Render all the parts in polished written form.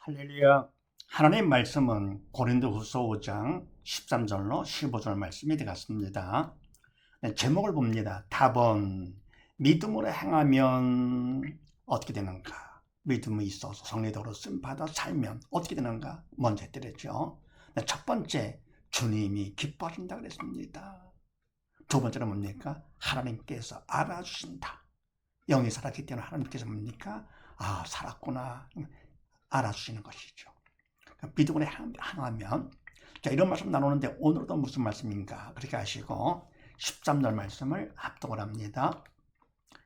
할렐루야. 하나님 말씀은 고린도후서 5장 13절로 15절 말씀이 되겠습니다. 제목을 봅니다. 답은 믿음으로 행하면 어떻게 되는가? 믿음이 있어서 성례도로 쓰임받아 살면 어떻게 되는가? 먼저 했더랬죠. 첫 번째, 주님이 기뻐하신다 그랬습니다. 두 번째는 뭡니까? 하나님께서 알아주신다. 영이 살았기 때문에 하나님께서 뭡니까? 아, 살았구나. 알아주시는 것이죠. 믿음으로 행하면, 자, 이런 말씀 나누는데 오늘도 무슨 말씀인가? 그렇게 하시고 13절 말씀을 합독을 합니다.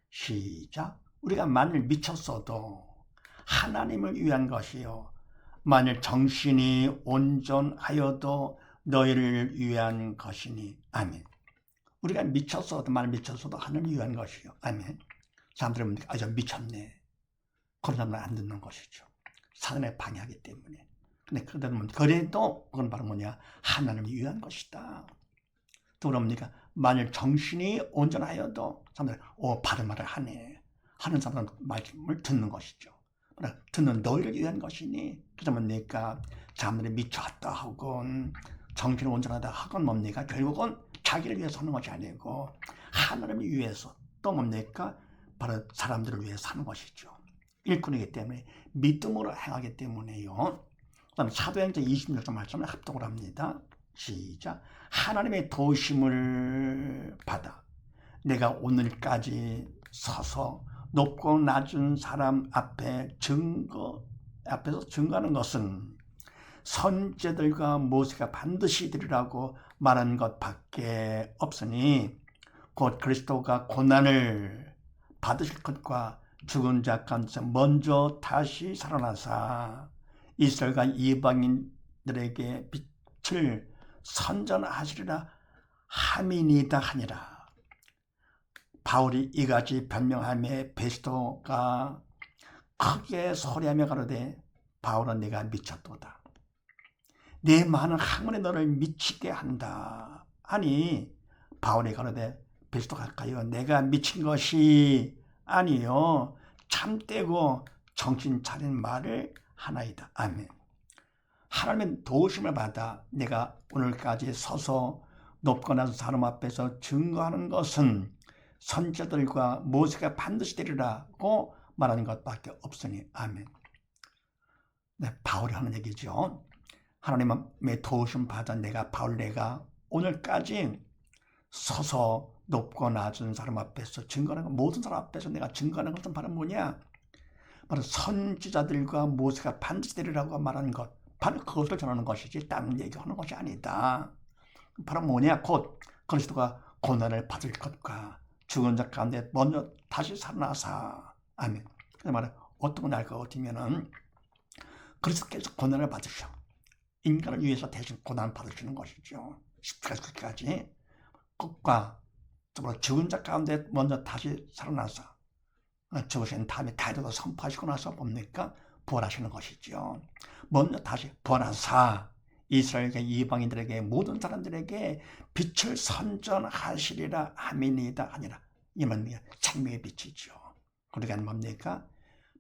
시작. 우리가 만일 미쳤어도 하나님을 위한 것이요, 만일 정신이 온전하여도 너희를 위한 것이니. 아멘. 우리가 미쳤어도, 만일 미쳤어도 하나님을 위한 것이요. 아멘. 사람들이 뭡니까? 아, 저 미쳤네. 그런 사람은 안 듣는 것이죠. 사단에 방해하기 때문에. 근데 그래도 그건 바로 뭐냐? 하나님을 위한 것이다. 또 그럽니까? 만일 정신이 온전하여도 사람들은 바른 말을 하네. 하는 사람은 말씀을 듣는 것이죠. 듣는 너희를 위한 것이니. 그래서 뭡니까? 사람들이 미쳤다 하건 정신이 온전하다 하건 뭡니까? 결국은 자기를 위해서 하는 것이 아니고 하나님을 위해서, 또 뭡니까? 바로 사람들을 위해서 하는 것이죠. 일꾼이기 때문에, 믿음으로 행하기 때문에요. 그다음에 사도행전 26절 말씀을 합독을 합니다. 시작. 하나님의 도우심을 받아 내가 오늘까지 서서 높고 낮은 사람 앞에서 증거하는 것은 선지자들과 모세가 반드시 이루리라고 말한 것밖에 없으니, 곧 그리스도가 고난을 받으실 것과 죽은 자 가운데서 먼저 다시 살아나사 이스라엘과 이방인들에게 빛을 선전하시리라 함이니이다 하니라. 바울이 이같이 변명하며 베스도가 크게 소리하며 가로되, 바울아, 네가 미쳤도다. 내 많은 학문이 너를 미치게 한다. 아니, 바울이 가로되, 베스도 가까이요, 내가 미친 것이 아니요, 참되고 정신 차린 말을 하나이다. 아멘. 하나님의 도우심을 받아 내가 오늘까지 서서 높고 낮은 사람 앞에서 증거하는 것은 선지자들과 모세가 반드시 되리라고 말하는 것밖에 없으니. 아멘. 네, 바울이 하는 얘기죠. 하나님의 도우심 받아 내가 오늘까지 서서 높고 낮은 사람 앞에서 증거하는 것, 모든 사람 앞에서 내가 증거하는 것은 바로 뭐냐? 바로 선지자들과 모세가 반드시 되리라고 말하는 것, 바로 그것을 전하는 것이지 다른 얘기하는 것이 아니다. 바로 뭐냐? 곧 그리스도가 고난을 받을 것과 죽은 자 가운데 먼저 다시 살아나사. 아멘. 그 말은 어떤 건 알 것 같으면은 그리스도께서 고난을 받으셔. 인간을 위해서 대신 고난 받으시는 것이죠. 십자가까지 끝과 죽은 자 가운데 먼저 다시 살아나서 죽으신 다음에 다리도 선포하시고 나서 뭡니까? 부활하시는 것이죠. 먼저 다시 부활하사 이스라엘과 이방인들에게, 모든 사람들에게 빛을 선전하시리라 함이니이다 하니라. 이 말은 생명의 빛이죠. 그러니까 뭡니까?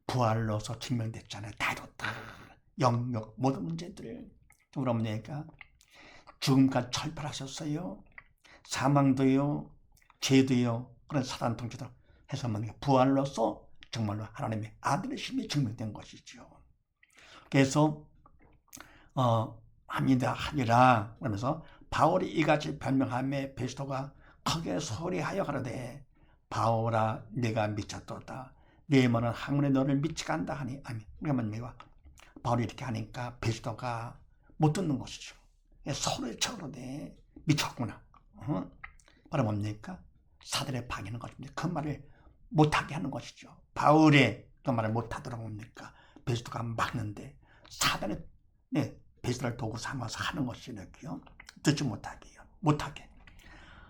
부활로서 증명됐잖아요. 다리도 영역 모든 문제들. 그러니까 죽음까지 철폐하셨어요. 사망도요, 죄도요, 그런 사단 통치도 해서 부활로서 정말로 하나님의 아들이심이 증명된 것이죠. 그래서 합니다 하니라 그러면서 바울이 이같이 변명하며 베스도가 크게 소리하여 가로되, 바울아, 네가 미쳤도다. 네 말은 학문에 너를 미치게 한다 하니. 아멘. 그러면 바울이 이렇게 하니까 베스도가 못 듣는 것이죠. 소리를 쳐가로되 미쳤구나. 바로 뭡니까? 사들에 방해하는 것입니다. 그 말을 못하게 하는 것이죠. 바울의 그 말을 못하도록 뭡니까? 베스도가 막는데 사단이 베스도를 도구 삼아서 하는 것이니까요. 듣지 못하게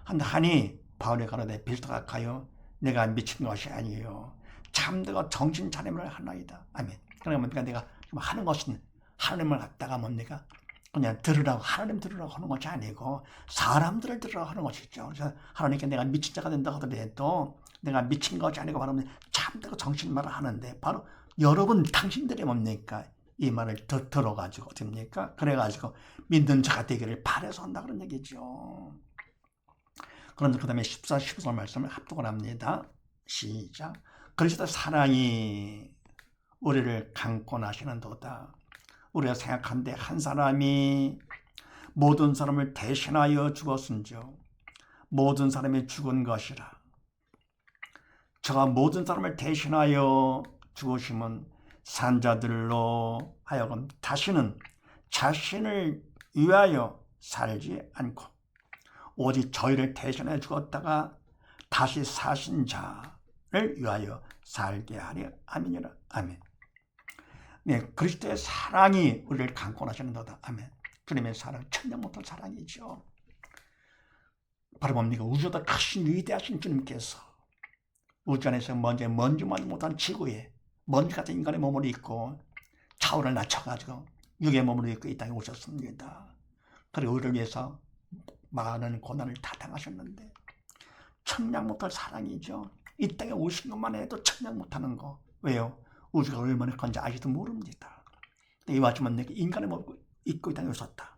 하니 바울이 가로되, 베스도가 가요, 내가 미친 것이 아니에요, 참되고 정신 차림을 하나이다. 아멘. 그러니까 내가 하는 것은 하나님을 갖다가 뭡니까? 그냥 들으라고, 하나님 들으라고 하는 것이 아니고 사람들을 들으라고 하는 것이죠. 그래서 하나님께 내가 미친 자가 된다 하더라도 내가 미친 것이 아니고 바로 참되고 정신말을 하는데, 바로 여러분 당신들이 뭡니까? 이 말을 들어가지고 됩니까? 그래가지고 믿는 자가 되기를 바라서 한다 그런 얘기죠. 그런데 그 다음에 14, 15절 말씀을 합독을 합니다. 시작. 그리스도의 사랑이 우리를 강권하시는도다. 우리가 생각한데 한 사람이 모든 사람을 대신하여 죽었은즉 모든 사람이 죽은 것이라. 저가 모든 사람을 대신하여 죽으심은 산자들로 하여금 다시는 자신을 위하여 살지 않고 오직 저희를 대신해 죽었다가 다시 사신 자를 위하여 살게 하려 아멘이라. 아멘. 네, 그리스도의 사랑이 우리를 강권하시는도다. 아멘. 주님의 사랑, 천년 못할 사랑이죠. 바로 뭡니까? 우주보다 크신 위대하신 주님께서 우주 안에서 먼지만 못한 지구에 먼지 같은 인간의 몸을 입고 차원을 낮춰가지고 육의 몸을 입고 이 땅에 오셨습니다. 그리고 우리를 위해서 많은 고난을 다 당하셨는데 천냥 못할 사랑이죠. 이 땅에 오신 것만 해도 천냥 못하는 거. 왜요? 우주가 얼마나 큰지 아직도 모릅니다. 이 와중만 내게 인간의 몸을 입고 이 땅에 오셨다.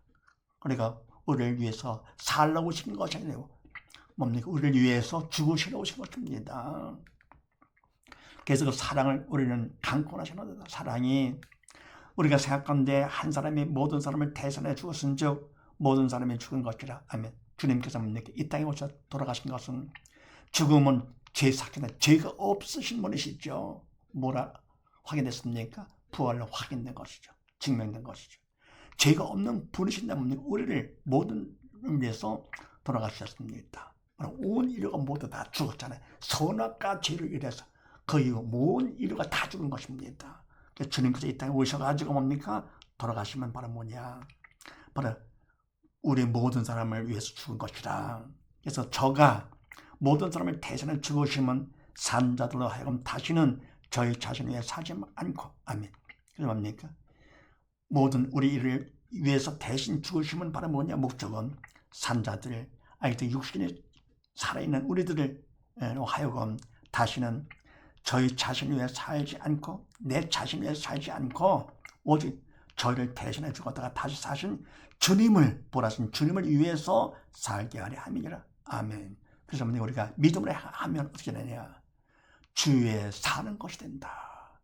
그러니까 우리를 위해서 살라고 오신 것이 아니에요. 뭡니까? 우리를 위해서 죽으시러 오신 것입니다. 그래서 그 사랑을 우리는 강권하시는 사랑이 우리가 생각하는데 한 사람이 모든 사람을 대신해 죽었은즉 모든 사람이 죽은 것이라. 아멘. 주님께서 이 땅에 오셔 돌아가신 것은 죽음은 죄 사건에 죄가 없으신 분이시죠. 뭐라 확인됐습니까? 부활로 확인된 것이죠. 증명된 것이죠. 죄가 없는 분이신다 보니 우리를 모든 위해서 돌아가셨습니다. 온 인류가 모두 다 죽었잖아요. 선악과 죄를 인해서 그 이후 모든 인류가 다 죽은 것입니다. 주님께서 이 땅에 오셔가지고 뭡니까? 돌아가시면 바로 뭐냐? 바로 우리 모든 사람을 위해서 죽은 것이라. 그래서 저가 모든 사람을 대신해 죽으시면 산자들로 하여금 다시는 저희 자신을 위해 살지 않고. 아멘. 그래서 뭡니까? 모든 우리를 위해서 대신 죽으시면 바로 뭐냐? 목적은 산자들, 아직도 육신에 살아있는 우리들을 하여금 다시는 저희 자신을 위해 살지 않고 내 자신을 위해 살지 않고 오직 저희를 대신해 죽었다가 다시 사신 주님을 보라신 주님을 위해서 살게 하려 함이니라. 아멘. 그래서 우리가 믿음으로 하면 어떻게 되냐? 주에 사는 것이 된다.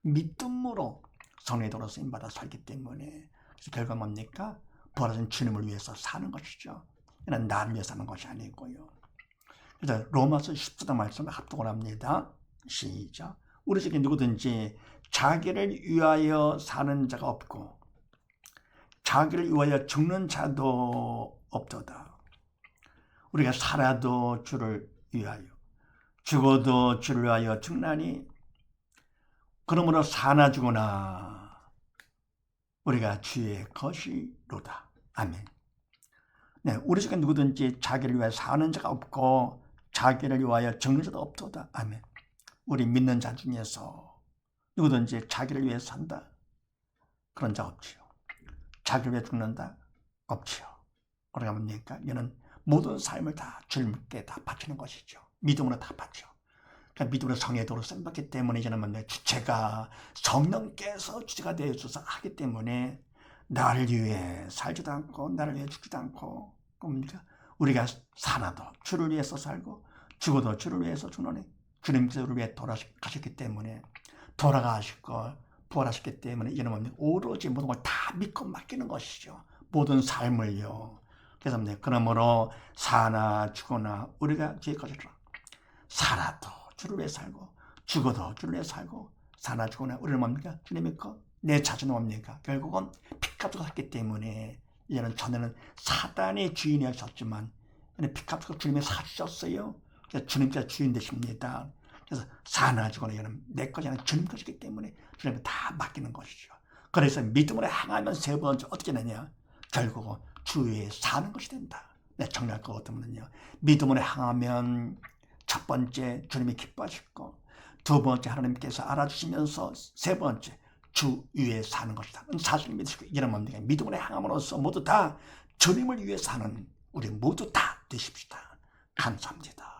믿음으로 성령의 도로 쓰임받아 살기 때문에. 그래서 결과 뭡니까? 부활하신 주님을 위해서 사는 것이죠. 이는 나를 위해 사는 것이 아니고요. 그래서 로마서 14장 말씀을 합독을 합니다. 시작. 우리 중에 누구든지 자기를 위하여 사는 자가 없고 자기를 위하여 죽는 자도 없도다. 우리가 살아도 주를 위하여 죽어도 주를 위하여 죽나니 그러므로 사나 죽으나 우리가 주의 것이로다. 아멘. 네, 우리 중에 누구든지 자기를 위하여 사는 자가 없고 자기를 위하여 죽는 자도 없도다. 아멘. 우리 믿는 자 중에서 누구든지 자기를 위해 산다. 그런 자 없지요. 자기를 위해 죽는다. 없지요. 우리가 뭡니까? 이는 모든 삶을 다 주님께 다 바치는 것이죠. 믿음으로 다 바쳐. 그러니까 믿음으로 성의 도로 쓰임받기 때문에 이제는 뭡니까? 주체가 성령께서 주체가 되어줘서 하기 때문에 나를 위해 살지도 않고 나를 위해 죽지도 않고 뭡니까? 우리가 살아도 주를 위해서 살고 죽어도 주를 위해서 죽노니 주님께서 우리를 위해 돌아가셨기 때문에 돌아가시고 부활하셨기 때문에 이제는 뭡니까? 오로지 모든 걸 다 믿고 맡기는 것이죠. 모든 삶을요. 그래서 그러므로 사나 죽거나 우리가 주의 것이라. 살아도 주를 위해 살고 죽어도 주를 위해 살고 사나 죽거나 우리는 뭡니까? 주님 믿고 내 자신은 뭡니까? 결국은 피값으로 샀기 때문에 이제는 전에는 사단의 주인이었지만 피값으로 주님이 사주셨어요. 그래서 주님께서 주인 되십니다. 그래서 사나 죽거나 이거는 내 것이 아니라 주님 것이기 때문에 주님께 다 맡기는 것이죠. 그래서 믿음으로 향하면 세 번째 어떻게 되냐? 결국은 주위에 사는 것이 된다. 내 정리할 것 같으면요. 믿음으로 향하면 첫 번째 주님이 기뻐하시고 두 번째 하나님께서 알아주시면서 세 번째 주 위에 사는 것이다. 사실 믿으시고 이런 뭡니까? 믿음으로 향함으로써 모두 다 주님을 위해 사는 우리 모두 다 되십시다. 감사합니다.